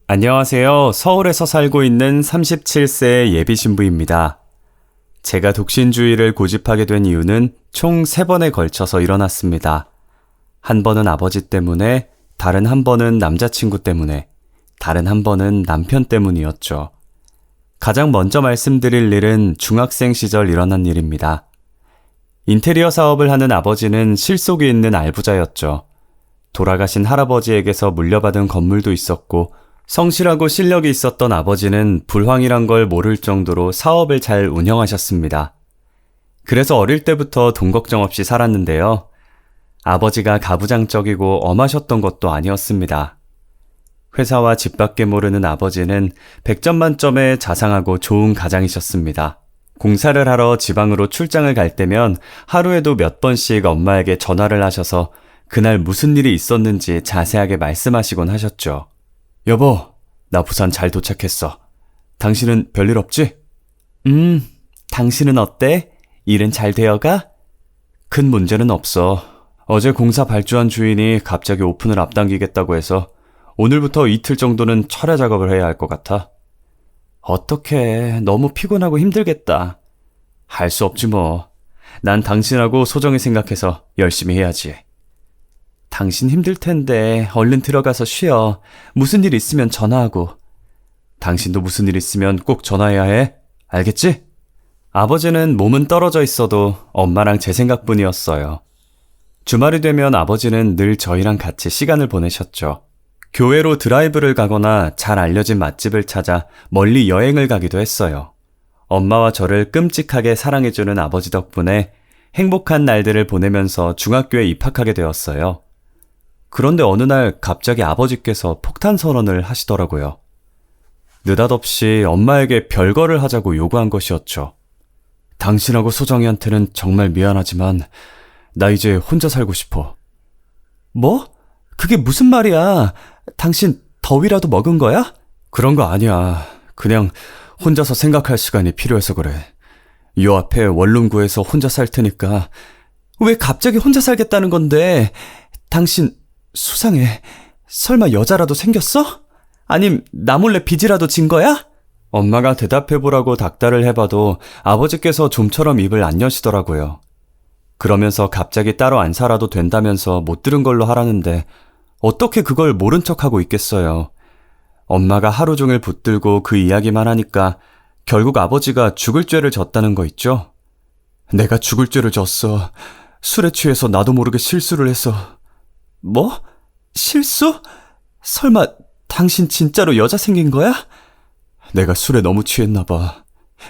안녕하세요. 서울에서 살고 있는 37세 예비 신부입니다. 제가 독신주의를 고집하게 된 이유는 총 3번에 걸쳐서 일어났습니다. 한 번은 아버지 때문에, 다른 한 번은 남자친구 때문에, 다른 한 번은 남편 때문이었죠. 가장 먼저 말씀드릴 일은 중학생 시절 일어난 일입니다. 인테리어 사업을 하는 아버지는 실속이 있는 알부자였죠. 돌아가신 할아버지에게서 물려받은 건물도 있었고, 성실하고 실력이 있었던 아버지는 불황이란 걸 모를 정도로 사업을 잘 운영하셨습니다. 그래서 어릴 때부터 돈 걱정 없이 살았는데요. 아버지가 가부장적이고 엄하셨던 것도 아니었습니다. 회사와 집밖에 모르는 아버지는 100점 만점의 자상하고 좋은 가장이셨습니다. 공사를 하러 지방으로 출장을 갈 때면 하루에도 몇 번씩 엄마에게 전화를 하셔서 그날 무슨 일이 있었는지 자세하게 말씀하시곤 하셨죠. 여보, 나 부산 잘 도착했어. 당신은 별일 없지? 당신은 어때? 일은 잘 되어가? 큰 문제는 없어. 어제 공사 발주한 주인이 갑자기 오픈을 앞당기겠다고 해서 오늘부터 이틀 정도는 철야 작업을 해야 할 것 같아. 어떡해, 너무 피곤하고 힘들겠다. 할 수 없지 뭐. 난 당신하고 소정이 생각해서 열심히 해야지. 당신 힘들 텐데 얼른 들어가서 쉬어. 무슨 일 있으면 전화하고. 당신도 무슨 일 있으면 꼭 전화해야 해. 알겠지? 아버지는 몸은 떨어져 있어도 엄마랑 제 생각뿐이었어요. 주말이 되면 아버지는 늘 저희랑 같이 시간을 보내셨죠. 교회로 드라이브를 가거나 잘 알려진 맛집을 찾아 멀리 여행을 가기도 했어요. 엄마와 저를 끔찍하게 사랑해주는 아버지 덕분에 행복한 날들을 보내면서 중학교에 입학하게 되었어요. 그런데 어느 날 갑자기 아버지께서 폭탄 선언을 하시더라고요. 느닷없이 엄마에게 별거를 하자고 요구한 것이었죠. 당신하고 소정이한테는 정말 미안하지만 나 이제 혼자 살고 싶어. 뭐? 그게 무슨 말이야? 당신 더위라도 먹은 거야? 그런 거 아니야. 그냥 혼자서 생각할 시간이 필요해서 그래. 요 앞에 원룸 구해서 혼자 살 테니까. 왜 갑자기 혼자 살겠다는 건데? 당신 수상해. 설마 여자라도 생겼어? 아님 나 몰래 빚이라도 진 거야? 엄마가 대답해보라고 닥달을 해봐도 아버지께서 좀처럼 입을 안 여시더라고요. 그러면서 갑자기 따로 안 살아도 된다면서 못 들은 걸로 하라는데 어떻게 그걸 모른 척하고 있겠어요. 엄마가 하루 종일 붙들고 그 이야기만 하니까 결국 아버지가 죽을 죄를 졌다는 거 있죠? 내가 죽을 죄를 졌어. 술에 취해서 나도 모르게 실수를 해서. 뭐? 실수? 설마 당신 진짜로 여자 생긴 거야? 내가 술에 너무 취했나 봐.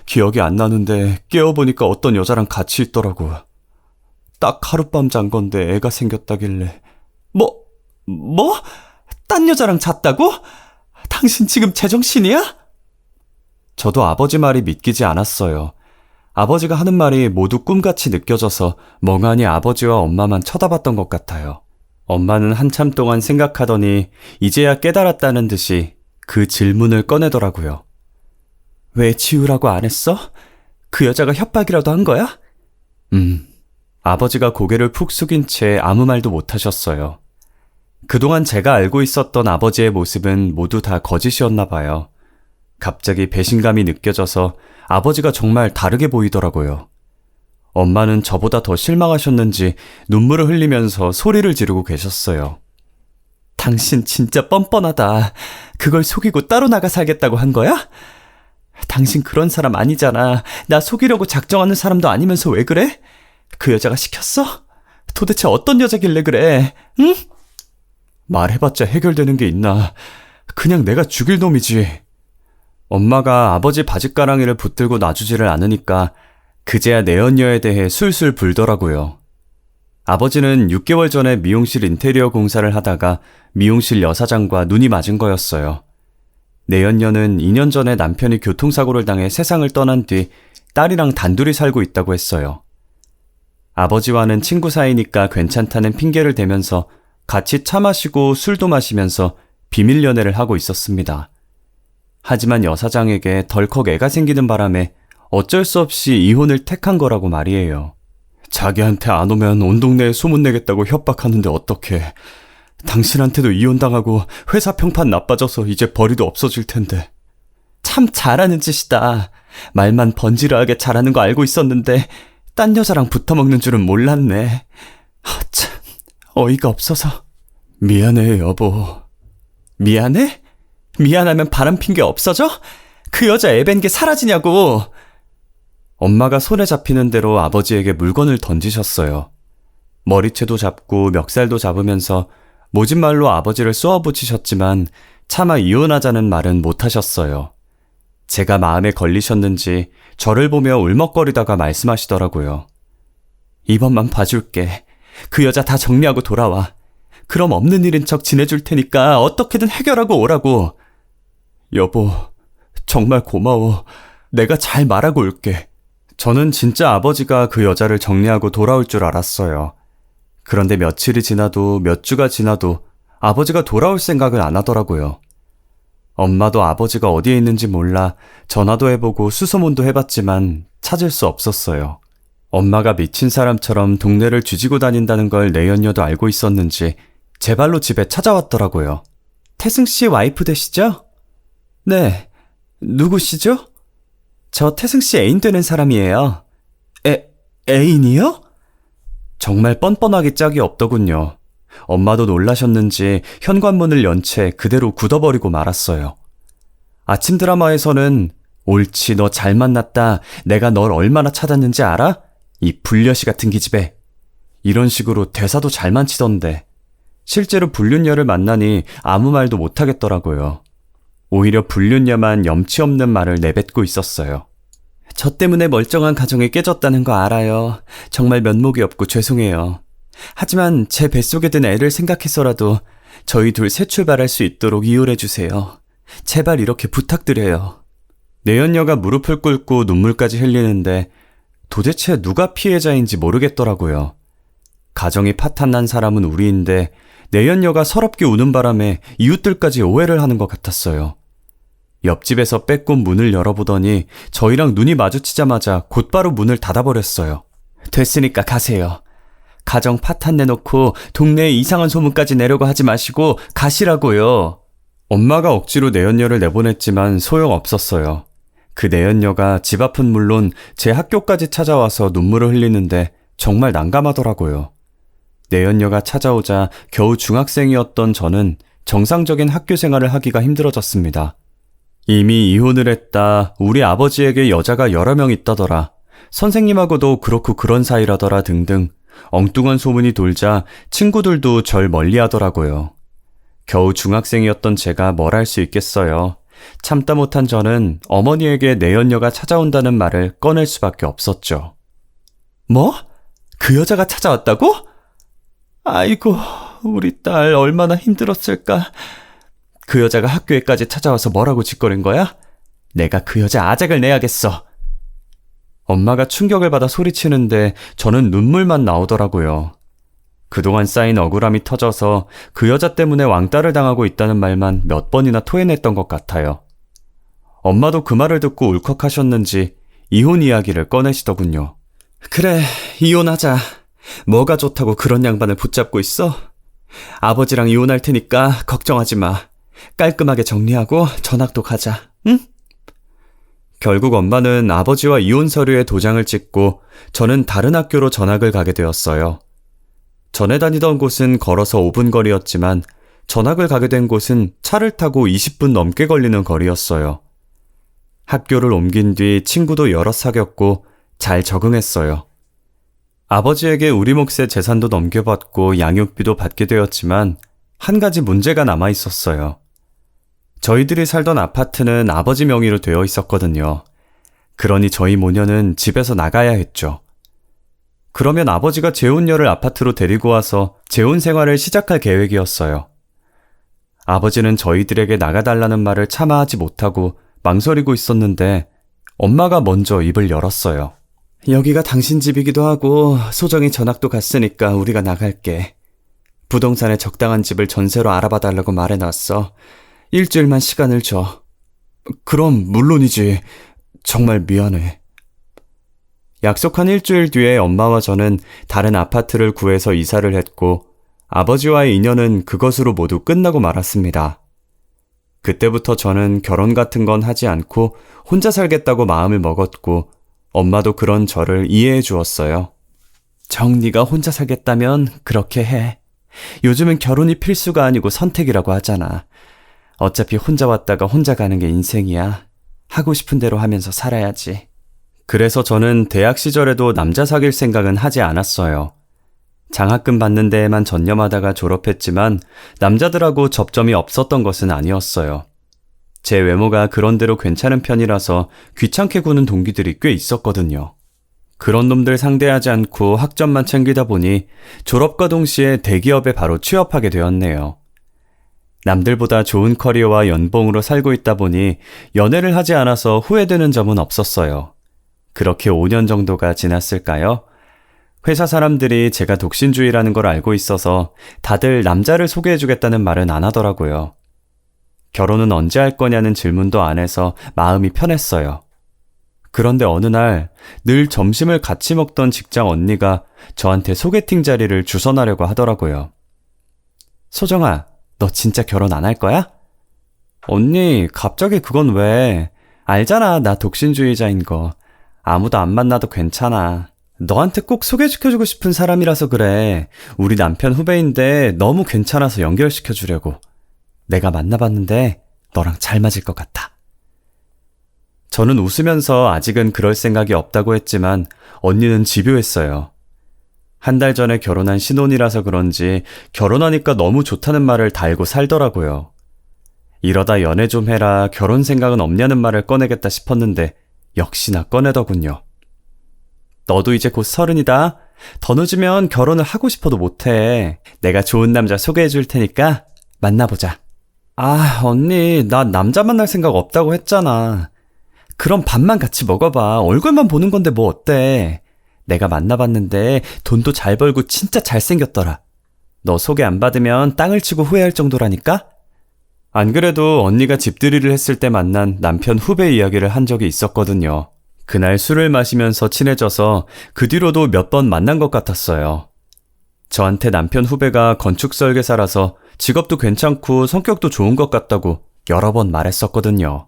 기억이 안 나는데 깨어보니까 어떤 여자랑 같이 있더라고. 딱 하룻밤 잔 건데 애가 생겼다길래. 뭐? 딴 여자랑 잤다고? 당신 지금 제정신이야? 저도 아버지 말이 믿기지 않았어요. 아버지가 하는 말이 모두 꿈같이 느껴져서 멍하니 아버지와 엄마만 쳐다봤던 것 같아요. 엄마는 한참 동안 생각하더니 이제야 깨달았다는 듯이 그 질문을 꺼내더라고요. 왜 지우라고 안 했어? 그 여자가 협박이라도 한 거야? 아버지가 고개를 푹 숙인 채 아무 말도 못 하셨어요. 그동안 제가 알고 있었던 아버지의 모습은 모두 다 거짓이었나 봐요. 갑자기 배신감이 느껴져서 아버지가 정말 다르게 보이더라고요. 엄마는 저보다 더 실망하셨는지 눈물을 흘리면서 소리를 지르고 계셨어요. 당신 진짜 뻔뻔하다. 그걸 속이고 따로 나가 살겠다고 한 거야? 당신 그런 사람 아니잖아. 나 속이려고 작정하는 사람도 아니면서 왜 그래? 그 여자가 시켰어? 도대체 어떤 여자길래 그래? 응? 말해봤자 해결되는 게 있나. 그냥 내가 죽일 놈이지. 엄마가 아버지 바짓가랑이를 붙들고 놔주지를 않으니까 그제야 내연녀에 대해 술술 불더라고요. 아버지는 6개월 전에 미용실 인테리어 공사를 하다가 미용실 여사장과 눈이 맞은 거였어요. 내연녀는 2년 전에 남편이 교통사고를 당해 세상을 떠난 뒤 딸이랑 단둘이 살고 있다고 했어요. 아버지와는 친구 사이니까 괜찮다는 핑계를 대면서 같이 차 마시고 술도 마시면서 비밀 연애를 하고 있었습니다. 하지만 여사장에게 덜컥 애가 생기는 바람에 어쩔 수 없이 이혼을 택한 거라고 말이에요. 자기한테 안 오면 온 동네에 소문내겠다고 협박하는데 어떡해. 당신한테도 이혼당하고 회사 평판 나빠져서 이제 벌이도 없어질 텐데. 참 잘하는 짓이다. 말만 번지르하게 잘하는 거 알고 있었는데 딴 여자랑 붙어먹는 줄은 몰랐네. 참 어이가 없어서. 미안해 여보. 미안해? 미안하면 바람 핀 게 없어져? 그 여자 애밴 게 사라지냐고. 엄마가 손에 잡히는 대로 아버지에게 물건을 던지셨어요. 머리채도 잡고 멱살도 잡으면서 모진 말로 아버지를 쏘아붙이셨지만 차마 이혼하자는 말은 못하셨어요. 제가 마음에 걸리셨는지 저를 보며 울먹거리다가 말씀하시더라고요. 이번만 봐줄게. 그 여자 다 정리하고 돌아와. 그럼 없는 일인 척 지내줄 테니까 어떻게든 해결하고 오라고. 여보, 정말 고마워. 내가 잘 말하고 올게. 저는 진짜 아버지가 그 여자를 정리하고 돌아올 줄 알았어요. 그런데 며칠이 지나도 몇 주가 지나도 아버지가 돌아올 생각을 안 하더라고요. 엄마도 아버지가 어디에 있는지 몰라 전화도 해보고 수소문도 해봤지만 찾을 수 없었어요. 엄마가 미친 사람처럼 동네를 뒤지고 다닌다는 걸 내연녀도 알고 있었는지 제 발로 집에 찾아왔더라고요. 태승씨 와이프 되시죠? 네. 누구시죠? 저 태승씨 애인 되는 사람이에요. 애인이요? 정말 뻔뻔하기 짝이 없더군요. 엄마도 놀라셨는지 현관문을 연 채 그대로 굳어버리고 말았어요. 아침 드라마에서는 옳지 너 잘 만났다. 내가 널 얼마나 찾았는지 알아? 이 불려시 같은 기집애. 이런 식으로 대사도 잘 만치던데 실제로 불륜녀를 만나니 아무 말도 못하겠더라고요. 오히려 불륜녀만 염치 없는 말을 내뱉고 있었어요. 저 때문에 멀쩡한 가정이 깨졌다는 거 알아요. 정말 면목이 없고 죄송해요. 하지만 제 뱃속에 든 애를 생각해서라도 저희 둘 새 출발할 수 있도록 이혼해주세요. 제발 이렇게 부탁드려요. 내연녀가 무릎을 꿇고 눈물까지 흘리는데 도대체 누가 피해자인지 모르겠더라고요. 가정이 파탄난 사람은 우리인데 내연녀가 서럽게 우는 바람에 이웃들까지 오해를 하는 것 같았어요. 옆집에서 빼꼼 문을 열어보더니 저희랑 눈이 마주치자마자 곧바로 문을 닫아버렸어요. 됐으니까 가세요. 가정 파탄 내놓고 동네에 이상한 소문까지 내려고 하지 마시고 가시라고요. 엄마가 억지로 내연녀를 내보냈지만 소용없었어요. 그 내연녀가 집 앞은 물론 제 학교까지 찾아와서 눈물을 흘리는데 정말 난감하더라고요. 내연녀가 찾아오자 겨우 중학생이었던 저는 정상적인 학교 생활을 하기가 힘들어졌습니다. 이미 이혼을 했다. 우리 아버지에게 여자가 여러 명 있다더라. 선생님하고도 그렇고 그런 사이라더라 등등 엉뚱한 소문이 돌자 친구들도 절 멀리하더라고요. 겨우 중학생이었던 제가 뭘 할 수 있겠어요. 참다 못한 저는 어머니에게 내연녀가 찾아온다는 말을 꺼낼 수밖에 없었죠. 뭐? 그 여자가 찾아왔다고? 아이고, 우리 딸 얼마나 힘들었을까. 그 여자가 학교에까지 찾아와서 뭐라고 짓거린 거야? 내가 그 여자 아작을 내야겠어. 엄마가 충격을 받아 소리치는데 저는 눈물만 나오더라고요. 그동안 쌓인 억울함이 터져서 그 여자 때문에 왕따를 당하고 있다는 말만 몇 번이나 토해냈던 것 같아요. 엄마도 그 말을 듣고 울컥하셨는지 이혼 이야기를 꺼내시더군요. 그래, 이혼하자. 뭐가 좋다고 그런 양반을 붙잡고 있어? 아버지랑 이혼할 테니까 걱정하지 마. 깔끔하게 정리하고 전학도 가자, 응? 결국 엄마는 아버지와 이혼 서류에 도장을 찍고 저는 다른 학교로 전학을 가게 되었어요. 전에 다니던 곳은 걸어서 5분 거리였지만 전학을 가게 된 곳은 차를 타고 20분 넘게 걸리는 거리였어요. 학교를 옮긴 뒤 친구도 여럿 사귀었고 잘 적응했어요. 아버지에게 우리 몫의 재산도 넘겨받고 양육비도 받게 되었지만 한 가지 문제가 남아 있었어요. 저희들이 살던 아파트는 아버지 명의로 되어 있었거든요. 그러니 저희 모녀는 집에서 나가야 했죠. 그러면 아버지가 재혼녀를 아파트로 데리고 와서 재혼 생활을 시작할 계획이었어요. 아버지는 저희들에게 나가달라는 말을 차마 하지 못하고 망설이고 있었는데 엄마가 먼저 입을 열었어요. 여기가 당신 집이기도 하고 소정이 전학도 갔으니까 우리가 나갈게. 부동산에 적당한 집을 전세로 알아봐달라고 말해놨어. 일주일만 시간을 줘. 그럼 물론이지. 정말 미안해. 약속한 일주일 뒤에 엄마와 저는 다른 아파트를 구해서 이사를 했고 아버지와의 인연은 그것으로 모두 끝나고 말았습니다. 그때부터 저는 결혼 같은 건 하지 않고 혼자 살겠다고 마음을 먹었고 엄마도 그런 저를 이해해 주었어요. 네가 혼자 살겠다면 그렇게 해. 요즘은 결혼이 필수가 아니고 선택이라고 하잖아. 어차피 혼자 왔다가 혼자 가는 게 인생이야. 하고 싶은 대로 하면서 살아야지. 그래서 저는 대학 시절에도 남자 사귈 생각은 하지 않았어요. 장학금 받는 데에만 전념하다가 졸업했지만 남자들하고 접점이 없었던 것은 아니었어요. 제 외모가 그런대로 괜찮은 편이라서 귀찮게 구는 동기들이 꽤 있었거든요. 그런 놈들 상대하지 않고 학점만 챙기다 보니 졸업과 동시에 대기업에 바로 취업하게 되었네요. 남들보다 좋은 커리어와 연봉으로 살고 있다 보니 연애를 하지 않아서 후회되는 점은 없었어요. 그렇게 5년 정도가 지났을까요? 회사 사람들이 제가 독신주의라는 걸 알고 있어서 다들 남자를 소개해주겠다는 말은 안 하더라고요. 결혼은 언제 할 거냐는 질문도 안 해서 마음이 편했어요. 그런데 어느 날 늘 점심을 같이 먹던 직장 언니가 저한테 소개팅 자리를 주선하려고 하더라고요. 소정아, 너 진짜 결혼 안 할 거야? 언니, 갑자기 그건 왜? 알잖아, 나 독신주의자인 거. 아무도 안 만나도 괜찮아. 너한테 꼭 소개시켜주고 싶은 사람이라서 그래. 우리 남편 후배인데 너무 괜찮아서 연결시켜주려고. 내가 만나봤는데 너랑 잘 맞을 것 같아. 저는 웃으면서 아직은 그럴 생각이 없다고 했지만 언니는 집요했어요. 한 달 전에 결혼한 신혼이라서 그런지 결혼하니까 너무 좋다는 말을 달고 살더라고요. 이러다 연애 좀 해라, 결혼 생각은 없냐는 말을 꺼내겠다 싶었는데 역시나 꺼내더군요. 너도 이제 곧 30이다. 더 늦으면 결혼을 하고 싶어도 못해. 내가 좋은 남자 소개해 줄 테니까 만나보자. 아, 언니, 나 남자 만날 생각 없다고 했잖아. 그럼 밥만 같이 먹어봐. 얼굴만 보는 건데 뭐 어때? 내가 만나봤는데 돈도 잘 벌고 진짜 잘생겼더라. 너 소개 안 받으면 땅을 치고 후회할 정도라니까? 안 그래도 언니가 집들이를 했을 때 만난 남편 후배 이야기를 한 적이 있었거든요. 그날 술을 마시면서 친해져서 그 뒤로도 몇 번 만난 것 같았어요. 저한테 남편 후배가 건축 설계사라서 직업도 괜찮고 성격도 좋은 것 같다고 여러 번 말했었거든요.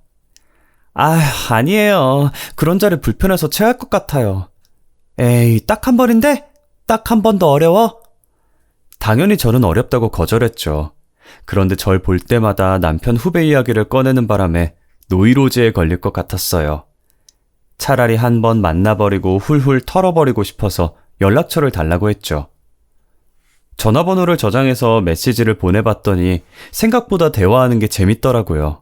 아, 아니에요. 그런 자리 불편해서 체할 것 같아요. 에이, 딱 한 번인데? 딱 한 번 더 어려워? 당연히 저는 어렵다고 거절했죠. 그런데 절 볼 때마다 남편 후배 이야기를 꺼내는 바람에 노이로제에 걸릴 것 같았어요. 차라리 한 번 만나버리고 훌훌 털어버리고 싶어서 연락처를 달라고 했죠. 전화번호를 저장해서 메시지를 보내봤더니 생각보다 대화하는 게 재밌더라고요.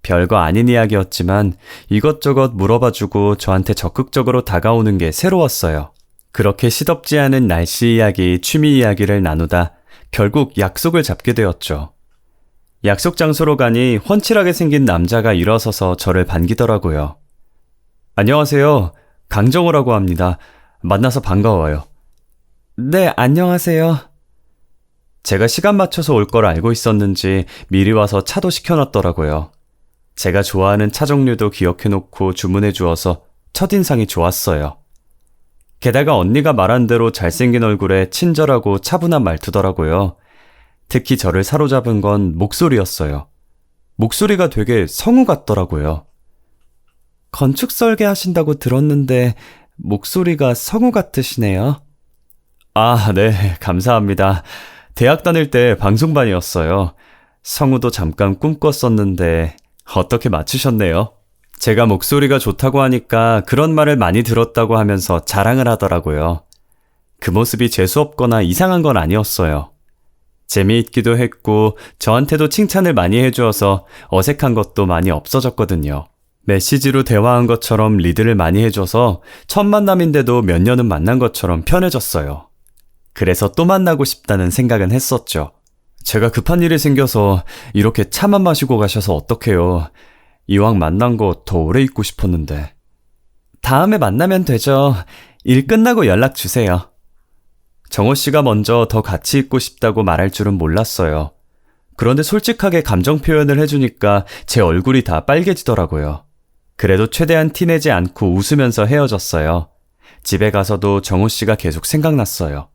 별거 아닌 이야기였지만 이것저것 물어봐주고 저한테 적극적으로 다가오는 게 새로웠어요. 그렇게 시덥지 않은 날씨 이야기, 취미 이야기를 나누다 결국 약속을 잡게 되었죠. 약속 장소로 가니 훤칠하게 생긴 남자가 일어서서 저를 반기더라고요. 안녕하세요. 강정호라고 합니다. 만나서 반가워요. 네, 안녕하세요. 제가 시간 맞춰서 올 걸 알고 있었는지 미리 와서 차도 시켜놨더라고요. 제가 좋아하는 차 종류도 기억해놓고 주문해 주어서 첫인상이 좋았어요. 게다가 언니가 말한 대로 잘생긴 얼굴에 친절하고 차분한 말투더라고요. 특히 저를 사로잡은 건 목소리였어요. 목소리가 되게 성우 같더라고요. 건축 설계 하신다고 들었는데 목소리가 성우 같으시네요. 아, 네, 감사합니다. 대학 다닐 때 방송반이었어요. 성우도 잠깐 꿈꿨었는데 어떻게 맞추셨네요? 제가 목소리가 좋다고 하니까 그런 말을 많이 들었다고 하면서 자랑을 하더라고요. 그 모습이 재수없거나 이상한 건 아니었어요. 재미있기도 했고 저한테도 칭찬을 많이 해주어서 어색한 것도 많이 없어졌거든요. 메시지로 대화한 것처럼 리드를 많이 해줘서 첫 만남인데도 몇 년은 만난 것처럼 편해졌어요. 그래서 또 만나고 싶다는 생각은 했었죠. 제가 급한 일이 생겨서 이렇게 차만 마시고 가셔서 어떡해요. 이왕 만난 거 더 오래 있고 싶었는데. 다음에 만나면 되죠. 일 끝나고 연락 주세요. 정호 씨가 먼저 더 같이 있고 싶다고 말할 줄은 몰랐어요. 그런데 솔직하게 감정 표현을 해주니까 제 얼굴이 다 빨개지더라고요. 그래도 최대한 티내지 않고 웃으면서 헤어졌어요. 집에 가서도 정호 씨가 계속 생각났어요.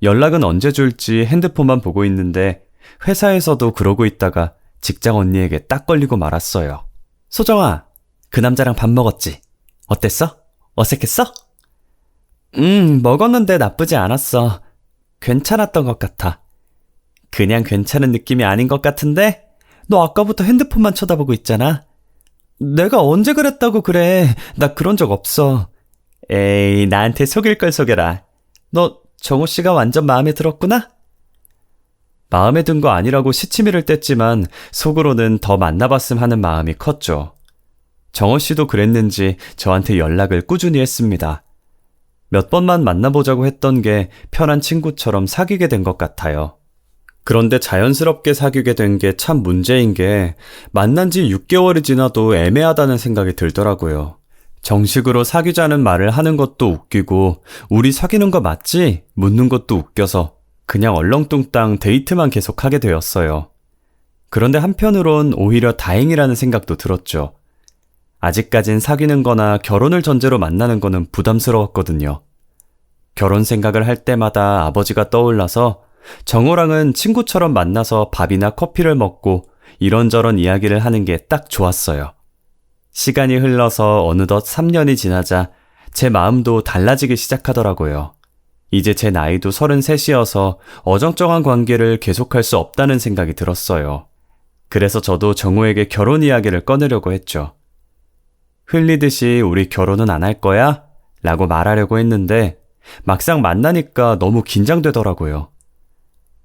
연락은 언제 줄지 핸드폰만 보고 있는데 회사에서도 그러고 있다가 직장 언니에게 딱 걸리고 말았어요. 소정아, 그 남자랑 밥 먹었지? 어땠어? 어색했어? 먹었는데 나쁘지 않았어. 괜찮았던 것 같아. 그냥 괜찮은 느낌이 아닌 것 같은데? 너 아까부터 핸드폰만 쳐다보고 있잖아. 내가 언제 그랬다고 그래. 나 그런 적 없어. 에이, 나한테 속일 걸 속여라. 너 정호 씨가 완전 마음에 들었구나? 마음에 든 거 아니라고 시치미를 뗐지만 속으로는 더 만나봤음 하는 마음이 컸죠. 정호 씨도 그랬는지 저한테 연락을 꾸준히 했습니다. 몇 번만 만나보자고 했던 게 편한 친구처럼 사귀게 된 것 같아요. 그런데 자연스럽게 사귀게 된 게 참 문제인 게 만난 지 6개월이 지나도 애매하다는 생각이 들더라고요. 정식으로 사귀자는 말을 하는 것도 웃기고 우리 사귀는 거 맞지? 묻는 것도 웃겨서 그냥 얼렁뚱땅 데이트만 계속하게 되었어요. 그런데 한편으론 오히려 다행이라는 생각도 들었죠. 아직까진 사귀는 거나 결혼을 전제로 만나는 거는 부담스러웠거든요. 결혼 생각을 할 때마다 아버지가 떠올라서 정호랑은 친구처럼 만나서 밥이나 커피를 먹고 이런저런 이야기를 하는 게 딱 좋았어요. 시간이 흘러서 어느덧 3년이 지나자 제 마음도 달라지기 시작하더라고요. 이제 제 나이도 33이어서 어정쩡한 관계를 계속할 수 없다는 생각이 들었어요. 그래서 저도 정호에게 결혼 이야기를 꺼내려고 했죠. 흘리듯이 우리 결혼은 안 할 거야? 라고 말하려고 했는데 막상 만나니까 너무 긴장되더라고요.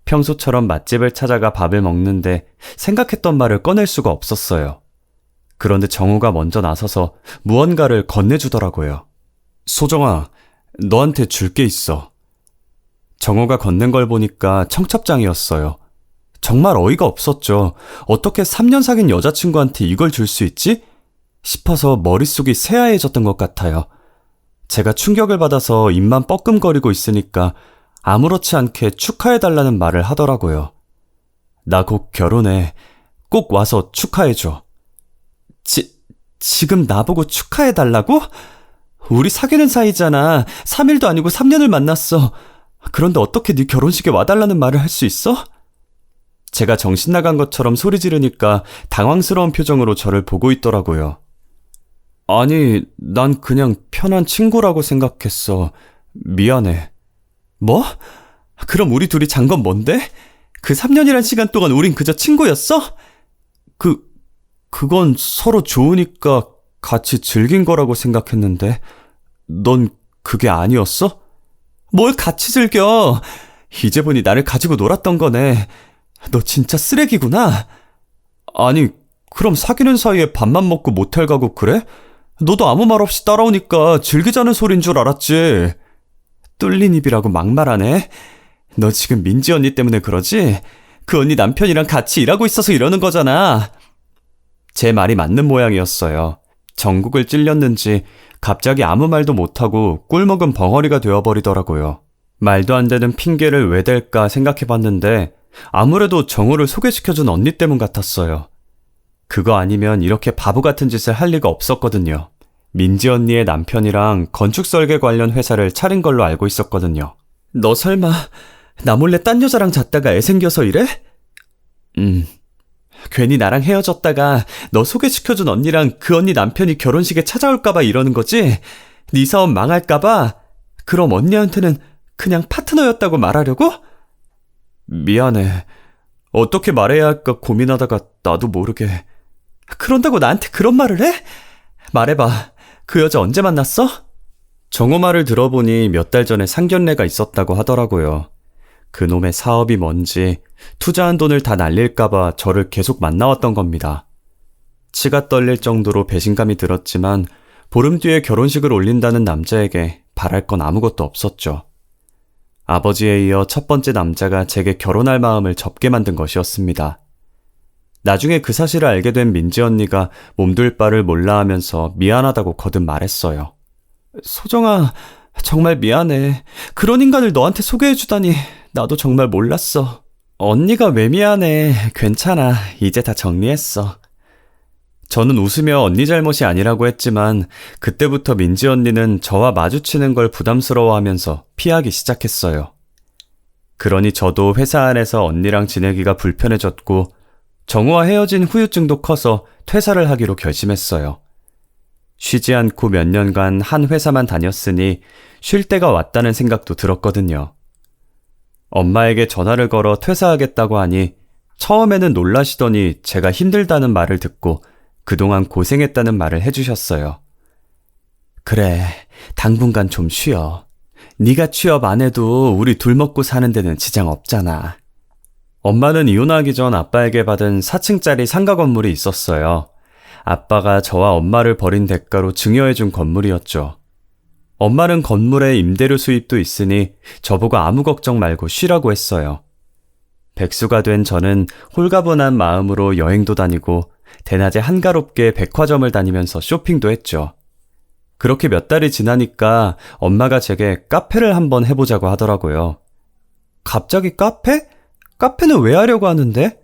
평소처럼 맛집을 찾아가 밥을 먹는데 생각했던 말을 꺼낼 수가 없었어요. 그런데 정우가 먼저 나서서 무언가를 건네주더라고요. 소정아, 너한테 줄 게 있어. 정우가 건넨 걸 보니까 청첩장이었어요. 정말 어이가 없었죠. 어떻게 3년 사귄 여자친구한테 이걸 줄 수 있지? 싶어서 머릿속이 새하얘졌던 것 같아요. 제가 충격을 받아서 입만 뻐끔거리고 있으니까 아무렇지 않게 축하해달라는 말을 하더라고요. 나 곧 결혼해. 꼭 와서 축하해줘. 지금 나보고 축하해달라고? 우리 사귀는 사이잖아. 3일도 아니고 3년을 만났어. 그런데 어떻게 네 결혼식에 와달라는 말을 할 수 있어? 제가 정신 나간 것처럼 소리 지르니까 당황스러운 표정으로 저를 보고 있더라고요. 아니, 난 그냥 편한 친구라고 생각했어. 미안해. 뭐? 그럼 우리 둘이 잔 건 뭔데? 그 3년이란 시간 동안 우린 그저 친구였어? 그건 서로 좋으니까 같이 즐긴 거라고 생각했는데 넌 그게 아니었어? 뭘 같이 즐겨? 이제 보니 나를 가지고 놀았던 거네. 너 진짜 쓰레기구나. 아니, 그럼 사귀는 사이에 밥만 먹고 모텔 가고 그래? 너도 아무 말 없이 따라오니까 즐기자는 소린 줄 알았지. 뚫린 입이라고 막말하네. 너 지금 민지 언니 때문에 그러지? 그 언니 남편이랑 같이 일하고 있어서 이러는 거잖아. 제 말이 맞는 모양이었어요. 전국을 찔렸는지 갑자기 아무 말도 못하고 꿀먹은 벙어리가 되어버리더라고요. 말도 안 되는 핑계를 왜 댈까 생각해봤는데 아무래도 정우를 소개시켜준 언니 때문 같았어요. 그거 아니면 이렇게 바보 같은 짓을 할 리가 없었거든요. 민지 언니의 남편이랑 건축 설계 관련 회사를 차린 걸로 알고 있었거든요. 너 설마 나 몰래 딴 여자랑 잤다가 애 생겨서 이래? 괜히 나랑 헤어졌다가 너 소개시켜준 언니랑 그 언니 남편이 결혼식에 찾아올까봐 이러는 거지? 네 사업 망할까봐? 그럼 언니한테는 그냥 파트너였다고 말하려고? 미안해. 어떻게 말해야 할까 고민하다가 나도 모르게. 그런다고 나한테 그런 말을 해? 말해봐. 그 여자 언제 만났어? 정호 말을 들어보니 몇 달 전에 상견례가 있었다고 하더라고요. 그놈의 사업이 뭔지 투자한 돈을 다 날릴까봐 저를 계속 만나왔던 겁니다. 치가 떨릴 정도로 배신감이 들었지만 보름 뒤에 결혼식을 올린다는 남자에게 바랄 건 아무것도 없었죠. 아버지에 이어 첫 번째 남자가 제게 결혼할 마음을 접게 만든 것이었습니다. 나중에 그 사실을 알게 된 민지 언니가 몸둘 바를 몰라 하면서 미안하다고 거듭 말했어요. 소정아, 정말 미안해. 그런 인간을 너한테 소개해주다니 나도 정말 몰랐어. 언니가 왜 미안해. 괜찮아. 이제 다 정리했어. 저는 웃으며 언니 잘못이 아니라고 했지만 그때부터 민지 언니는 저와 마주치는 걸 부담스러워하면서 피하기 시작했어요. 그러니 저도 회사 안에서 언니랑 지내기가 불편해졌고 정우와 헤어진 후유증도 커서 퇴사를 하기로 결심했어요. 쉬지 않고 몇 년간 한 회사만 다녔으니 쉴 때가 왔다는 생각도 들었거든요. 엄마에게 전화를 걸어 퇴사하겠다고 하니 처음에는 놀라시더니 제가 힘들다는 말을 듣고 그동안 고생했다는 말을 해주셨어요. 그래, 당분간 좀 쉬어. 네가 취업 안 해도 우리 둘 먹고 사는 데는 지장 없잖아. 엄마는 이혼하기 전 아빠에게 받은 4층짜리 상가 건물이 있었어요. 아빠가 저와 엄마를 버린 대가로 증여해준 건물이었죠. 엄마는 건물에 임대료 수입도 있으니 저보고 아무 걱정 말고 쉬라고 했어요. 백수가 된 저는 홀가분한 마음으로 여행도 다니고 대낮에 한가롭게 백화점을 다니면서 쇼핑도 했죠. 그렇게 몇 달이 지나니까 엄마가 제게 카페를 한번 해보자고 하더라고요. 갑자기 카페? 카페는 왜 하려고 하는데?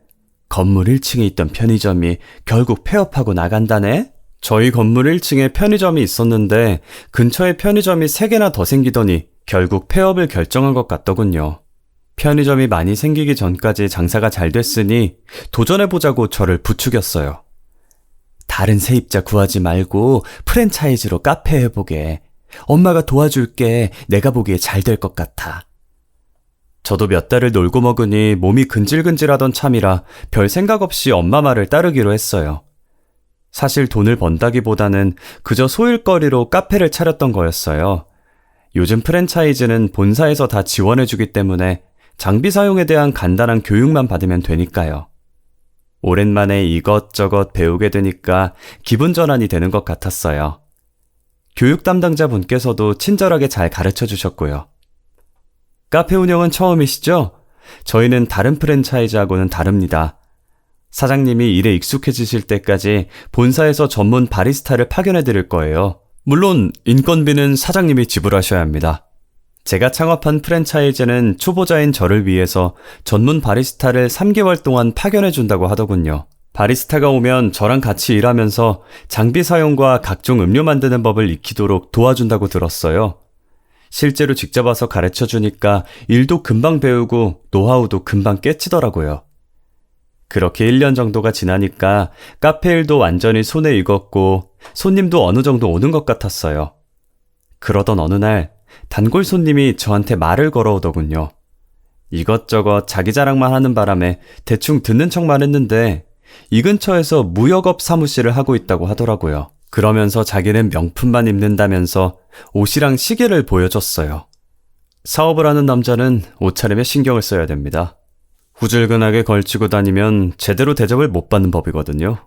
건물 1층에 있던 편의점이 결국 폐업하고 나간다네? 저희 건물 1층에 편의점이 있었는데 근처에 편의점이 3개나 더 생기더니 결국 폐업을 결정한 것 같더군요. 편의점이 많이 생기기 전까지 장사가 잘 됐으니 도전해보자고 저를 부추겼어요. 다른 세입자 구하지 말고 프랜차이즈로 카페 해보게. 엄마가 도와줄게. 내가 보기에 잘 될 것 같아. 저도 몇 달을 놀고 먹으니 몸이 근질근질하던 참이라 별 생각 없이 엄마 말을 따르기로 했어요. 사실 돈을 번다기보다는 그저 소일거리로 카페를 차렸던 거였어요. 요즘 프랜차이즈는 본사에서 다 지원해주기 때문에 장비 사용에 대한 간단한 교육만 받으면 되니까요. 오랜만에 이것저것 배우게 되니까 기분 전환이 되는 것 같았어요. 교육 담당자분께서도 친절하게 잘 가르쳐 주셨고요. 카페 운영은 처음이시죠? 저희는 다른 프랜차이즈하고는 다릅니다. 사장님이 일에 익숙해지실 때까지 본사에서 전문 바리스타를 파견해 드릴 거예요. 물론 인건비는 사장님이 지불하셔야 합니다. 제가 창업한 프랜차이즈는 초보자인 저를 위해서 전문 바리스타를 3개월 동안 파견해 준다고 하더군요. 바리스타가 오면 저랑 같이 일하면서 장비 사용과 각종 음료 만드는 법을 익히도록 도와준다고 들었어요. 실제로 직접 와서 가르쳐 주니까 일도 금방 배우고 노하우도 금방 깨치더라고요. 그렇게 1년 정도가 지나니까 카페 일도 완전히 손에 익었고 손님도 어느 정도 오는 것 같았어요. 그러던 어느 날 단골 손님이 저한테 말을 걸어오더군요. 이것저것 자기 자랑만 하는 바람에 대충 듣는 척만 했는데 이 근처에서 무역업 사무실을 하고 있다고 하더라고요. 그러면서 자기는 명품만 입는다면서 옷이랑 시계를 보여줬어요. 사업을 하는 남자는 옷차림에 신경을 써야 됩니다. 후줄근하게 걸치고 다니면 제대로 대접을 못 받는 법이거든요.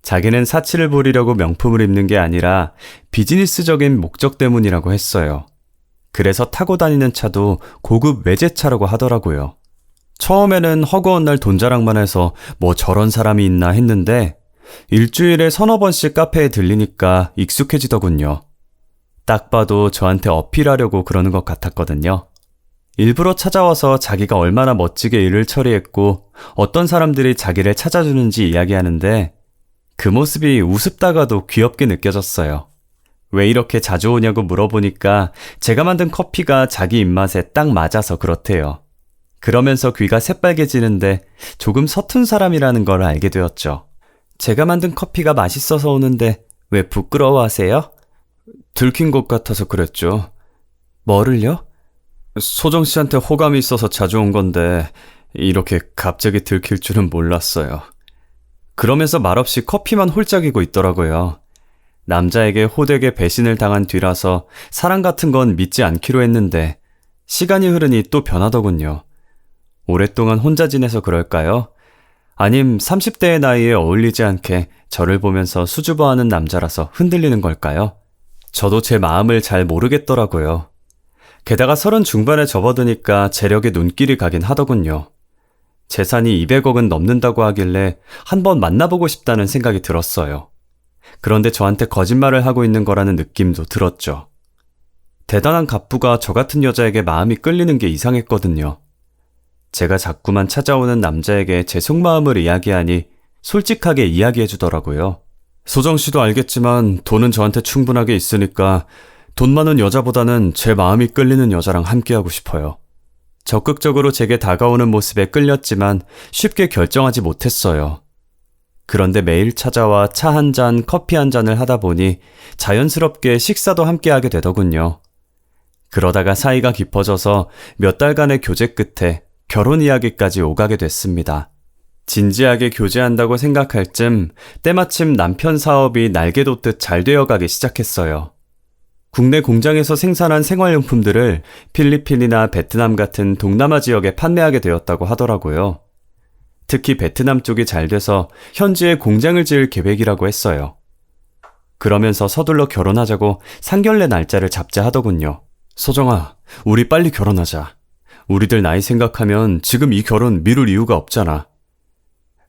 자기는 사치를 부리려고 명품을 입는 게 아니라 비즈니스적인 목적 때문이라고 했어요. 그래서 타고 다니는 차도 고급 외제차라고 하더라고요. 처음에는 허구한 날 돈 자랑만 해서 뭐 저런 사람이 있나 했는데 일주일에 서너 번씩 카페에 들리니까 익숙해지더군요. 딱 봐도 저한테 어필하려고 그러는 것 같았거든요. 일부러 찾아와서 자기가 얼마나 멋지게 일을 처리했고 어떤 사람들이 자기를 찾아주는지 이야기하는데 그 모습이 우습다가도 귀엽게 느껴졌어요. 왜 이렇게 자주 오냐고 물어보니까 제가 만든 커피가 자기 입맛에 딱 맞아서 그렇대요. 그러면서 귀가 새빨개지는데 조금 서툰 사람이라는 걸 알게 되었죠. 제가 만든 커피가 맛있어서 오는데 왜 부끄러워하세요? 들킨 것 같아서 그랬죠. 뭐를요? 소정 씨한테 호감이 있어서 자주 온 건데 이렇게 갑자기 들킬 줄은 몰랐어요. 그러면서 말없이 커피만 홀짝이고 있더라고요. 남자에게 호되게 배신을 당한 뒤라서 사랑 같은 건 믿지 않기로 했는데 시간이 흐르니 또 변하더군요. 오랫동안 혼자 지내서 그럴까요? 아님 30대의 나이에 어울리지 않게 저를 보면서 수줍어하는 남자라서 흔들리는 걸까요? 저도 제 마음을 잘 모르겠더라고요. 게다가 30 중반에 접어드니까 재력에 눈길이 가긴 하더군요. 재산이 200억은 넘는다고 하길래 한번 만나보고 싶다는 생각이 들었어요. 그런데 저한테 거짓말을 하고 있는 거라는 느낌도 들었죠. 대단한 갑부가 저 같은 여자에게 마음이 끌리는 게 이상했거든요. 제가 자꾸만 찾아오는 남자에게 제 속마음을 이야기하니 솔직하게 이야기해 주더라고요. 소정 씨도 알겠지만 돈은 저한테 충분하게 있으니까 돈 많은 여자보다는 제 마음이 끌리는 여자랑 함께하고 싶어요. 적극적으로 제게 다가오는 모습에 끌렸지만 쉽게 결정하지 못했어요. 그런데 매일 찾아와 차 한 잔, 커피 한 잔을 하다 보니 자연스럽게 식사도 함께 하게 되더군요. 그러다가 사이가 깊어져서 몇 달간의 교제 끝에 결혼 이야기까지 오가게 됐습니다. 진지하게 교제한다고 생각할 쯤 때마침 남편 사업이 날개 돋듯 잘 되어가기 시작했어요. 국내 공장에서 생산한 생활용품들을 필리핀이나 베트남 같은 동남아 지역에 판매하게 되었다고 하더라고요. 특히 베트남 쪽이 잘 돼서 현지에 공장을 지을 계획이라고 했어요. 그러면서 서둘러 결혼하자고 상견례 날짜를 잡자 하더군요. 소정아, 우리 빨리 결혼하자. 우리들 나이 생각하면 지금 이 결혼 미룰 이유가 없잖아.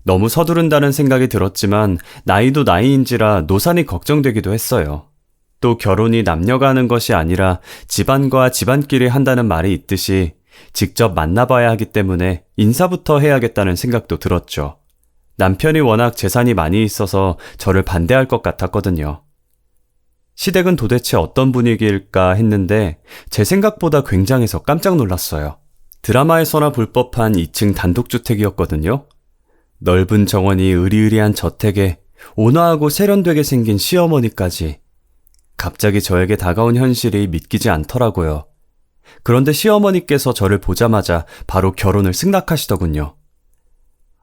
너무 서두른다는 생각이 들었지만 나이도 나이인지라 노산이 걱정되기도 했어요. 또 결혼이 남녀가 하는 것이 아니라 집안과 집안끼리 한다는 말이 있듯이 직접 만나봐야 하기 때문에 인사부터 해야겠다는 생각도 들었죠. 남편이 워낙 재산이 많이 있어서 저를 반대할 것 같았거든요. 시댁은 도대체 어떤 분위기일까 했는데 제 생각보다 굉장해서 깜짝 놀랐어요. 드라마에서나 볼 법한 2층 단독주택이었거든요. 넓은 정원이 으리으리한 저택에 온화하고 세련되게 생긴 시어머니까지. 갑자기 저에게 다가온 현실이 믿기지 않더라고요. 그런데 시어머니께서 저를 보자마자 바로 결혼을 승낙하시더군요.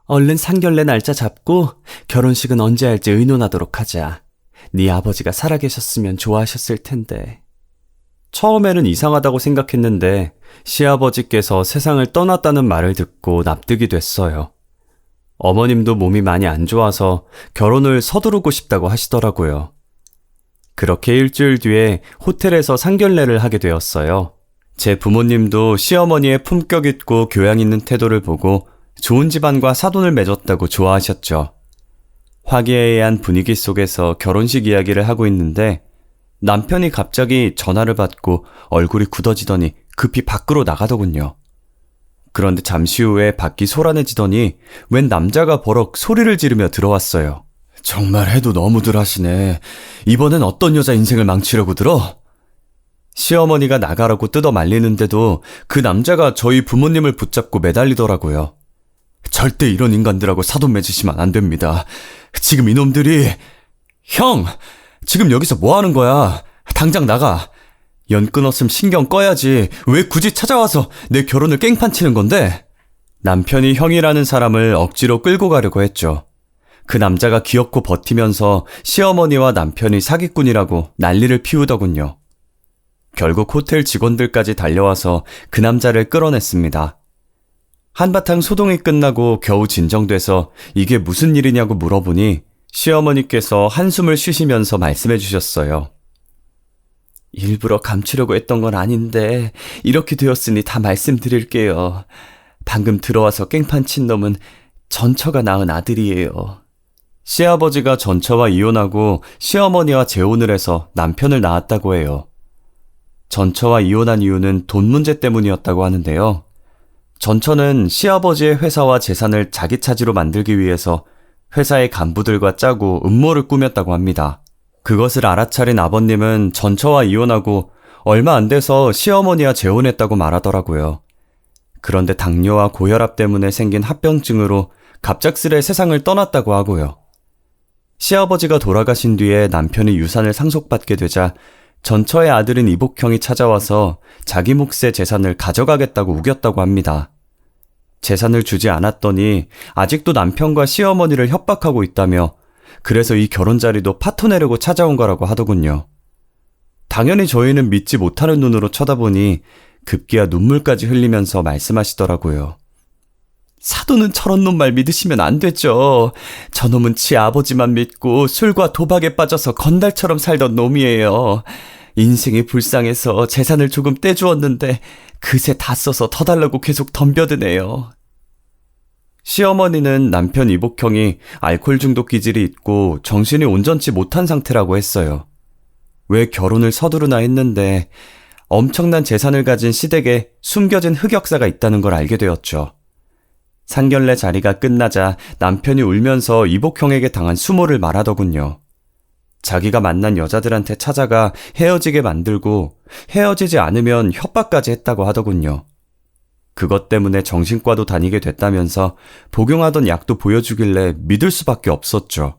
얼른 상견례 날짜 잡고 결혼식은 언제 할지 의논하도록 하자. 네 아버지가 살아계셨으면 좋아하셨을 텐데. 처음에는 이상하다고 생각했는데 시아버지께서 세상을 떠났다는 말을 듣고 납득이 됐어요. 어머님도 몸이 많이 안 좋아서 결혼을 서두르고 싶다고 하시더라고요. 그렇게 일주일 뒤에 호텔에서 상견례를 하게 되었어요. 제 부모님도 시어머니의 품격 있고 교양 있는 태도를 보고 좋은 집안과 사돈을 맺었다고 좋아하셨죠. 화기애애한 분위기 속에서 결혼식 이야기를 하고 있는데 남편이 갑자기 전화를 받고 얼굴이 굳어지더니 급히 밖으로 나가더군요. 그런데 잠시 후에 밖이 소란해지더니 웬 남자가 버럭 소리를 지르며 들어왔어요. 정말 해도 너무들 하시네. 이번엔 어떤 여자 인생을 망치려고 들어? 시어머니가 나가라고 뜯어 말리는데도 그 남자가 저희 부모님을 붙잡고 매달리더라고요. 절대 이런 인간들하고 사돈 맺으시면 안 됩니다. 지금 이놈들이... 형! 지금 여기서 뭐 하는 거야? 당장 나가. 연 끊었음 신경 꺼야지. 왜 굳이 찾아와서 내 결혼을 깽판 치는 건데? 남편이 형이라는 사람을 억지로 끌고 가려고 했죠. 그 남자가 귀엽고 버티면서 시어머니와 남편이 사기꾼이라고 난리를 피우더군요. 결국 호텔 직원들까지 달려와서 그 남자를 끌어냈습니다. 한바탕 소동이 끝나고 겨우 진정돼서 이게 무슨 일이냐고 물어보니 시어머니께서 한숨을 쉬시면서 말씀해 주셨어요. 일부러 감추려고 했던 건 아닌데 이렇게 되었으니 다 말씀드릴게요. 방금 들어와서 깽판 친 놈은 전처가 낳은 아들이에요. 시아버지가 전처와 이혼하고 시어머니와 재혼을 해서 남편을 낳았다고 해요. 전처와 이혼한 이유는 돈 문제 때문이었다고 하는데요. 전처는 시아버지의 회사와 재산을 자기 차지로 만들기 위해서 회사의 간부들과 짜고 음모를 꾸몄다고 합니다. 그것을 알아차린 아버님은 전처와 이혼하고 얼마 안 돼서 시어머니와 재혼했다고 말하더라고요. 그런데 당뇨와 고혈압 때문에 생긴 합병증으로 갑작스레 세상을 떠났다고 하고요. 시아버지가 돌아가신 뒤에 남편이 유산을 상속받게 되자 전처의 아들인 이복형이 찾아와서 자기 몫의 재산을 가져가겠다고 우겼다고 합니다. 재산을 주지 않았더니 아직도 남편과 시어머니를 협박하고 있다며 그래서 이 결혼 자리도 파토내려고 찾아온 거라고 하더군요. 당연히 저희는 믿지 못하는 눈으로 쳐다보니 급기야 눈물까지 흘리면서 말씀하시더라고요. 사돈은 저런 놈 말 믿으시면 안 되죠. 저놈은 지 아버지만 믿고 술과 도박에 빠져서 건달처럼 살던 놈이에요. 인생이 불쌍해서 재산을 조금 떼주었는데 그새 다 써서 더 달라고 계속 덤벼드네요. 시어머니는 남편 이복형이 알코올 중독 기질이 있고 정신이 온전치 못한 상태라고 했어요. 왜 결혼을 서두르나 했는데 엄청난 재산을 가진 시댁에 숨겨진 흑역사가 있다는 걸 알게 되었죠. 상견례 자리가 끝나자 남편이 울면서 이복형에게 당한 수모를 말하더군요. 자기가 만난 여자들한테 찾아가 헤어지게 만들고 헤어지지 않으면 협박까지 했다고 하더군요. 그것 때문에 정신과도 다니게 됐다면서 복용하던 약도 보여주길래 믿을 수밖에 없었죠.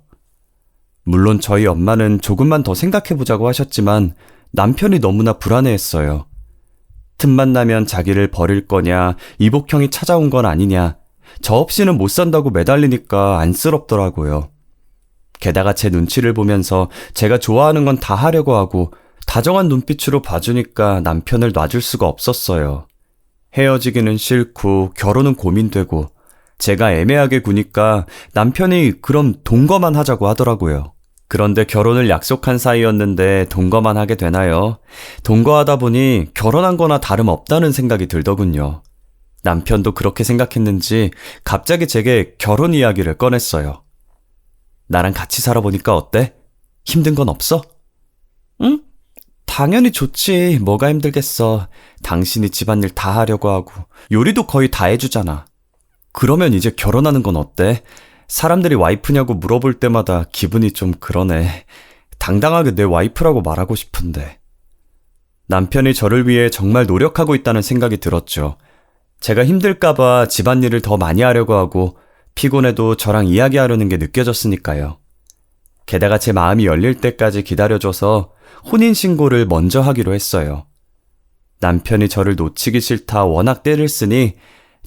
물론 저희 엄마는 조금만 더 생각해보자고 하셨지만 남편이 너무나 불안해했어요. 틈만 나면 자기를 버릴 거냐, 이복형이 찾아온 건 아니냐, 저 없이는 못 산다고 매달리니까 안쓰럽더라고요. 게다가 제 눈치를 보면서 제가 좋아하는 건 다 하려고 하고 다정한 눈빛으로 봐주니까 남편을 놔줄 수가 없었어요. 헤어지기는 싫고 결혼은 고민되고 제가 애매하게 구니까 남편이 그럼 동거만 하자고 하더라고요. 그런데 결혼을 약속한 사이였는데 동거만 하게 되나요? 동거하다 보니 결혼한 거나 다름없다는 생각이 들더군요. 남편도 그렇게 생각했는지 갑자기 제게 결혼 이야기를 꺼냈어요. 나랑 같이 살아보니까 어때? 힘든 건 없어? 응? 당연히 좋지. 뭐가 힘들겠어. 당신이 집안일 다 하려고 하고 요리도 거의 다 해주잖아. 그러면 이제 결혼하는 건 어때? 사람들이 와이프냐고 물어볼 때마다 기분이 좀 그러네. 당당하게 내 와이프라고 말하고 싶은데. 남편이 저를 위해 정말 노력하고 있다는 생각이 들었죠. 제가 힘들까봐 집안일을 더 많이 하려고 하고 피곤해도 저랑 이야기하려는 게 느껴졌으니까요. 게다가 제 마음이 열릴 때까지 기다려줘서 혼인신고를 먼저 하기로 했어요. 남편이 저를 놓치기 싫다 워낙 떼를 쓰니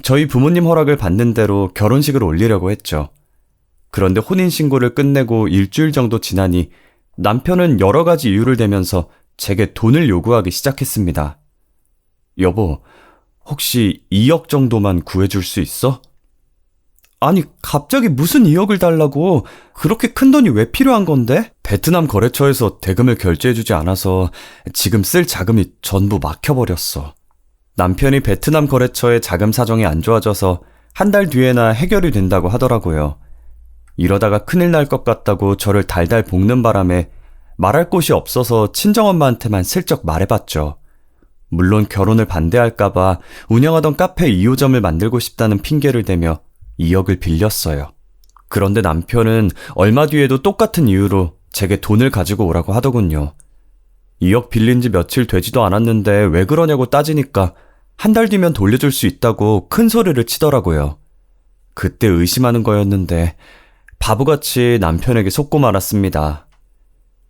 저희 부모님 허락을 받는 대로 결혼식을 올리려고 했죠. 그런데 혼인신고를 끝내고 일주일 정도 지나니 남편은 여러 가지 이유를 대면서 제게 돈을 요구하기 시작했습니다. 여보, 혹시 2억 정도만 구해줄 수 있어? 아니, 갑자기 무슨 2억을 달라고? 그렇게 큰 돈이 왜 필요한 건데? 베트남 거래처에서 대금을 결제해주지 않아서 지금 쓸 자금이 전부 막혀버렸어. 남편이 베트남 거래처의 자금 사정이 안 좋아져서 한 달 뒤에나 해결이 된다고 하더라고요. 이러다가 큰일 날 것 같다고 저를 달달 볶는 바람에 말할 곳이 없어서 친정엄마한테만 슬쩍 말해봤죠. 물론 결혼을 반대할까봐 운영하던 카페 2호점을 만들고 싶다는 핑계를 대며 2억을 빌렸어요. 그런데 남편은 얼마 뒤에도 똑같은 이유로 제게 돈을 가지고 오라고 하더군요. 2억 빌린 지 며칠 되지도 않았는데 왜 그러냐고 따지니까 한 달 뒤면 돌려줄 수 있다고 큰 소리를 치더라고요. 그때 의심하는 거였는데 바보같이 남편에게 속고 말았습니다.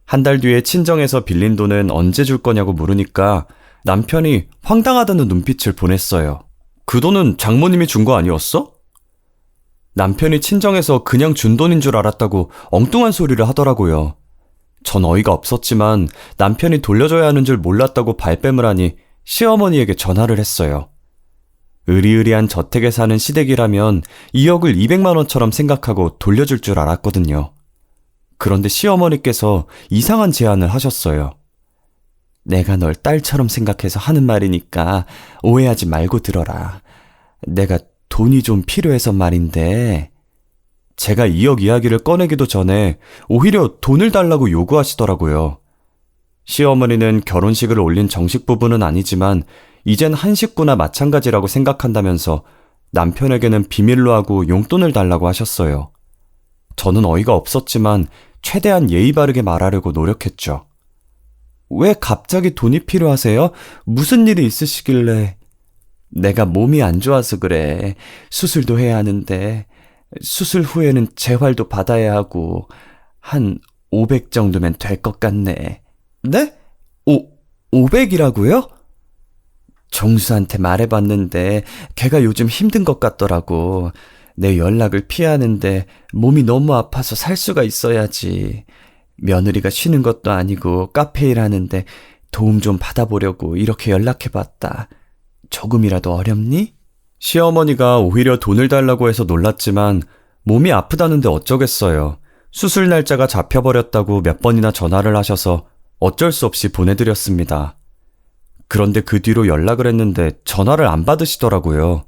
한 달 뒤에 친정에서 빌린 돈은 언제 줄 거냐고 물으니까 남편이 황당하다는 눈빛을 보냈어요. 그 돈은 장모님이 준 거 아니었어? 남편이 친정에서 그냥 준 돈인 줄 알았다고 엉뚱한 소리를 하더라고요. 전 어이가 없었지만 남편이 돌려줘야 하는 줄 몰랐다고 발뺌을 하니 시어머니에게 전화를 했어요. 으리으리한 저택에 사는 시댁이라면 2억을 200만 원처럼 생각하고 돌려줄 줄 알았거든요. 그런데 시어머니께서 이상한 제안을 하셨어요. 내가 널 딸처럼 생각해서 하는 말이니까 오해하지 말고 들어라. 내가 돈이 좀 필요해서 말인데. 제가 2억 이야기를 꺼내기도 전에 오히려 돈을 달라고 요구하시더라고요. 시어머니는 결혼식을 올린 정식 부부는 아니지만 이젠 한 식구나 마찬가지라고 생각한다면서 남편에게는 비밀로 하고 용돈을 달라고 하셨어요. 저는 어이가 없었지만 최대한 예의 바르게 말하려고 노력했죠. 왜 갑자기 돈이 필요하세요? 무슨 일이 있으시길래? 내가 몸이 안 좋아서 그래. 수술도 해야 하는데 수술 후에는 재활도 받아야 하고 한 500 정도면 될 것 같네. 네? 500이라고요? 정수한테 말해봤는데 걔가 요즘 힘든 것 같더라고. 내 연락을 피하는데 몸이 너무 아파서 살 수가 있어야지. 며느리가 쉬는 것도 아니고 카페 일하는데 도움 좀 받아보려고 이렇게 연락해봤다. 조금이라도 어렵니? 시어머니가 오히려 돈을 달라고 해서 놀랐지만 몸이 아프다는데 어쩌겠어요. 수술 날짜가 잡혀버렸다고 몇 번이나 전화를 하셔서 어쩔 수 없이 보내드렸습니다. 그런데 그 뒤로 연락을 했는데 전화를 안 받으시더라고요.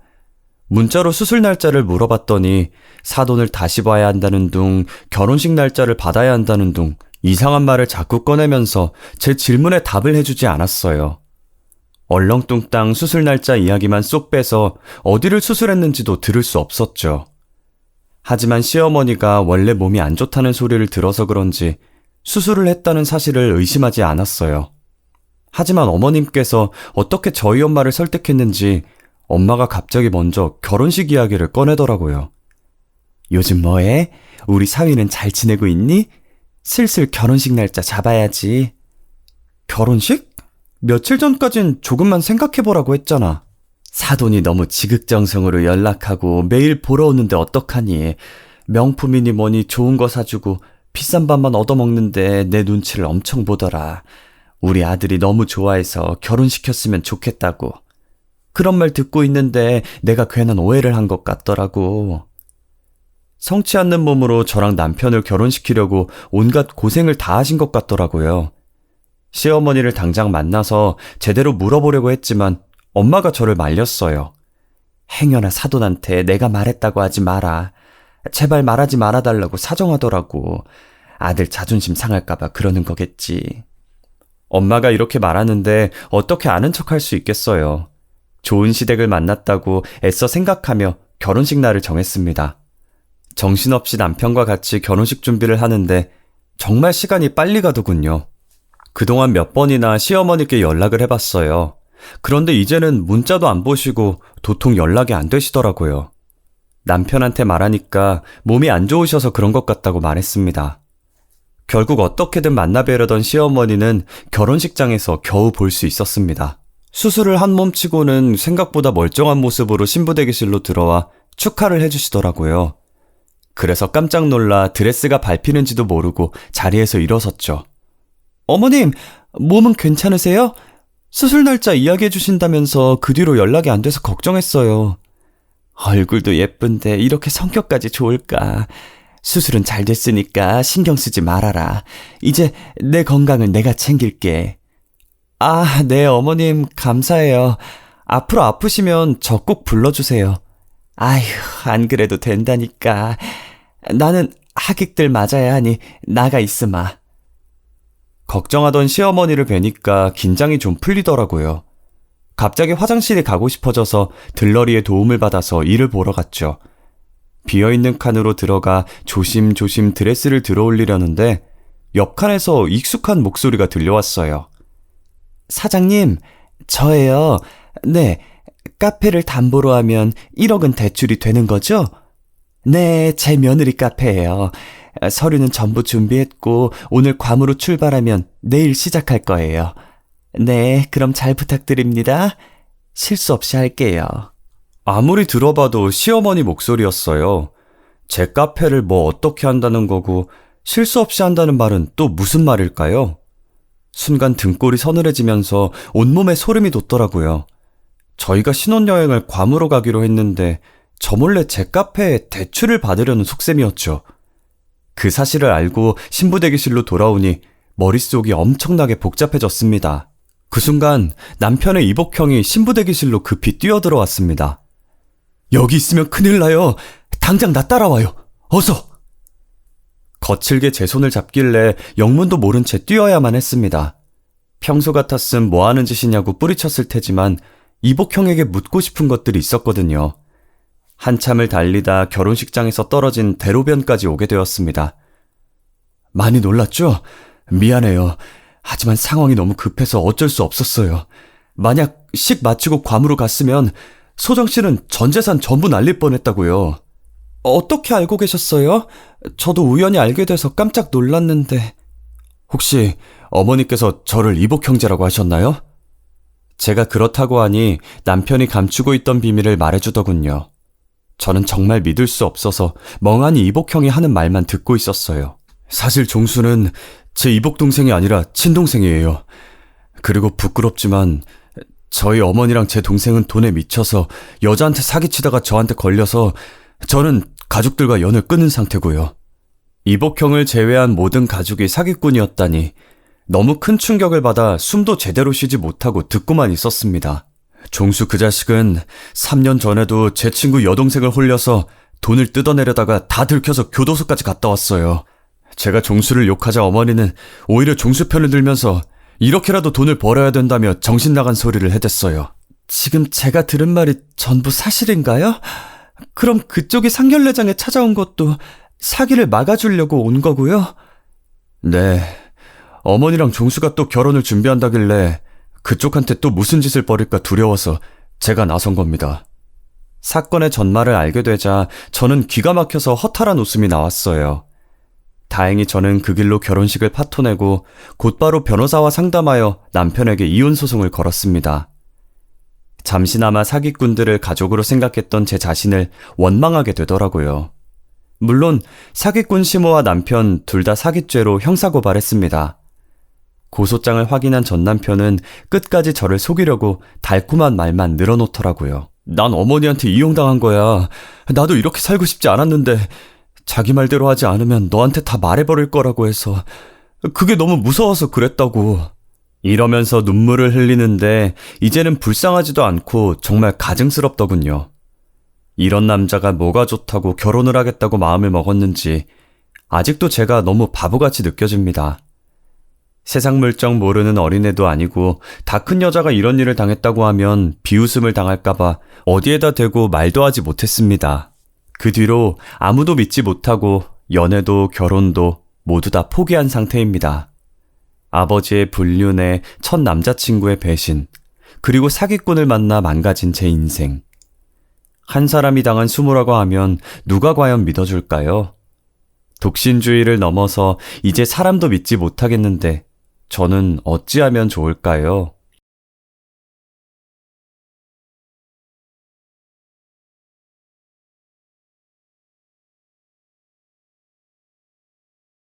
문자로 수술 날짜를 물어봤더니 사돈을 다시 봐야 한다는 둥, 결혼식 날짜를 받아야 한다는 둥 이상한 말을 자꾸 꺼내면서 제 질문에 답을 해주지 않았어요. 얼렁뚱땅 수술 날짜 이야기만 쏙 빼서 어디를 수술했는지도 들을 수 없었죠. 하지만 시어머니가 원래 몸이 안 좋다는 소리를 들어서 그런지 수술을 했다는 사실을 의심하지 않았어요. 하지만 어머님께서 어떻게 저희 엄마를 설득했는지 엄마가 갑자기 먼저 결혼식 이야기를 꺼내더라고요. 요즘 뭐해? 우리 사위는 잘 지내고 있니? 슬슬 결혼식 날짜 잡아야지. 결혼식? 며칠 전까진 조금만 생각해보라고 했잖아. 사돈이 너무 지극정성으로 연락하고 매일 보러 오는데 어떡하니. 명품이니 뭐니 좋은 거 사주고 비싼 밥만 얻어먹는데 내 눈치를 엄청 보더라. 우리 아들이 너무 좋아해서 결혼시켰으면 좋겠다고. 그런 말 듣고 있는데 내가 괜한 오해를 한 것 같더라고. 성치 않는 몸으로 저랑 남편을 결혼시키려고 온갖 고생을 다 하신 것 같더라고요. 시어머니를 당장 만나서 제대로 물어보려고 했지만 엄마가 저를 말렸어요. 행여나 사돈한테 내가 말했다고 하지 마라. 제발 말하지 말아달라고 사정하더라고. 아들 자존심 상할까봐 그러는 거겠지. 엄마가 이렇게 말하는데 어떻게 아는 척할 수 있겠어요. 좋은 시댁을 만났다고 애써 생각하며 결혼식 날을 정했습니다. 정신없이 남편과 같이 결혼식 준비를 하는데 정말 시간이 빨리 가더군요. 그동안 몇 번이나 시어머니께 연락을 해봤어요. 그런데 이제는 문자도 안 보시고 도통 연락이 안 되시더라고요. 남편한테 말하니까 몸이 안 좋으셔서 그런 것 같다고 말했습니다. 결국 어떻게든 만나뵈려던 시어머니는 결혼식장에서 겨우 볼 수 있었습니다. 수술을 한 몸치고는 생각보다 멀쩡한 모습으로 신부대기실로 들어와 축하를 해주시더라고요. 그래서 깜짝 놀라 드레스가 밟히는지도 모르고 자리에서 일어섰죠. 어머님, 몸은 괜찮으세요? 수술 날짜 이야기해 주신다면서 그 뒤로 연락이 안 돼서 걱정했어요. 얼굴도 예쁜데 이렇게 성격까지 좋을까? 수술은 잘 됐으니까 신경 쓰지 말아라. 이제 내 건강은 내가 챙길게. 아, 네, 어머님, 감사해요. 앞으로 아프시면 저 꼭 불러주세요. 아휴, 안 그래도 된다니까. 나는 하객들 맞아야 하니 나가 있으마. 걱정하던 시어머니를 뵈니까 긴장이 좀 풀리더라고요. 갑자기 화장실에 가고 싶어져서 들러리의 도움을 받아서 일을 보러 갔죠. 비어있는 칸으로 들어가 조심조심 드레스를 들어올리려는데 옆 칸에서 익숙한 목소리가 들려왔어요. 사장님, 저예요. 네, 카페를 담보로 하면 1억은 대출이 되는 거죠? 네, 제 며느리 카페예요. 서류는 전부 준비했고 오늘 괌으로 출발하면 내일 시작할 거예요. 네, 그럼 잘 부탁드립니다. 실수 없이 할게요. 아무리 들어봐도 시어머니 목소리였어요. 제 카페를 뭐 어떻게 한다는 거고 실수 없이 한다는 말은 또 무슨 말일까요? 순간 등골이 서늘해지면서 온몸에 소름이 돋더라고요. 저희가 신혼여행을 괌으로 가기로 했는데 저 몰래 제 카페에 대출을 받으려는 속셈이었죠. 그 사실을 알고 신부대기실로 돌아오니 머릿속이 엄청나게 복잡해졌습니다. 그 순간 남편의 이복형이 신부대기실로 급히 뛰어들어왔습니다. 여기 있으면 큰일 나요. 당장 나 따라와요. 어서! 거칠게 제 손을 잡길래 영문도 모른 채 뛰어야만 했습니다. 평소 같았음 뭐 하는 짓이냐고 뿌리쳤을 테지만 이복형에게 묻고 싶은 것들이 있었거든요. 한참을 달리다 결혼식장에서 떨어진 대로변까지 오게 되었습니다. 많이 놀랐죠? 미안해요. 하지만 상황이 너무 급해서 어쩔 수 없었어요. 만약 식 마치고 괌으로 갔으면 소정 씨는 전 재산 전부 날릴 뻔했다고요. 어떻게 알고 계셨어요? 저도 우연히 알게 돼서 깜짝 놀랐는데. 혹시 어머니께서 저를 이복 형제라고 하셨나요? 제가 그렇다고 하니 남편이 감추고 있던 비밀을 말해주더군요. 저는 정말 믿을 수 없어서 멍하니 이복형이 하는 말만 듣고 있었어요. 사실 종수는 제 이복 동생이 아니라 친동생이에요. 그리고 부끄럽지만 저희 어머니랑 제 동생은 돈에 미쳐서 여자한테 사기치다가 저한테 걸려서 저는 가족들과 연을 끊은 상태고요. 이복형을 제외한 모든 가족이 사기꾼이었다니 너무 큰 충격을 받아 숨도 제대로 쉬지 못하고 듣고만 있었습니다. 종수 그 자식은 3년 전에도 제 친구 여동생을 홀려서 돈을 뜯어내려다가 다 들켜서 교도소까지 갔다 왔어요. 제가 종수를 욕하자 어머니는 오히려 종수 편을 들면서 이렇게라도 돈을 벌어야 된다며 정신 나간 소리를 해댔어요. 지금 제가 들은 말이 전부 사실인가요? 그럼 그쪽이 상견례장에 찾아온 것도 사기를 막아주려고 온 거고요? 네. 어머니랑 종수가 또 결혼을 준비한다길래 그쪽한테 또 무슨 짓을 벌일까 두려워서 제가 나선 겁니다. 사건의 전말을 알게 되자 저는 기가 막혀서 허탈한 웃음이 나왔어요. 다행히 저는 그 길로 결혼식을 파토내고 곧바로 변호사와 상담하여 남편에게 이혼 소송을 걸었습니다. 잠시나마 사기꾼들을 가족으로 생각했던 제 자신을 원망하게 되더라고요. 물론 사기꾼 시모와 남편 둘 다 사기죄로 형사고발했습니다. 고소장을 확인한 전 남편은 끝까지 저를 속이려고 달콤한 말만 늘어놓더라고요. 난 어머니한테 이용당한 거야. 나도 이렇게 살고 싶지 않았는데 자기 말대로 하지 않으면 너한테 다 말해버릴 거라고 해서 그게 너무 무서워서 그랬다고. 이러면서 눈물을 흘리는데 이제는 불쌍하지도 않고 정말 가증스럽더군요. 이런 남자가 뭐가 좋다고 결혼을 하겠다고 마음을 먹었는지 아직도 제가 너무 바보같이 느껴집니다. 세상 물정 모르는 어린애도 아니고 다 큰 여자가 이런 일을 당했다고 하면 비웃음을 당할까봐 어디에다 대고 말도 하지 못했습니다. 그 뒤로 아무도 믿지 못하고 연애도 결혼도 모두 다 포기한 상태입니다. 아버지의 불륜에 첫 남자친구의 배신, 그리고 사기꾼을 만나 망가진 제 인생. 한 사람이 당한 수모라고 하면 누가 과연 믿어줄까요? 독신주의를 넘어서 이제 사람도 믿지 못하겠는데 저는 어찌하면 좋을까요?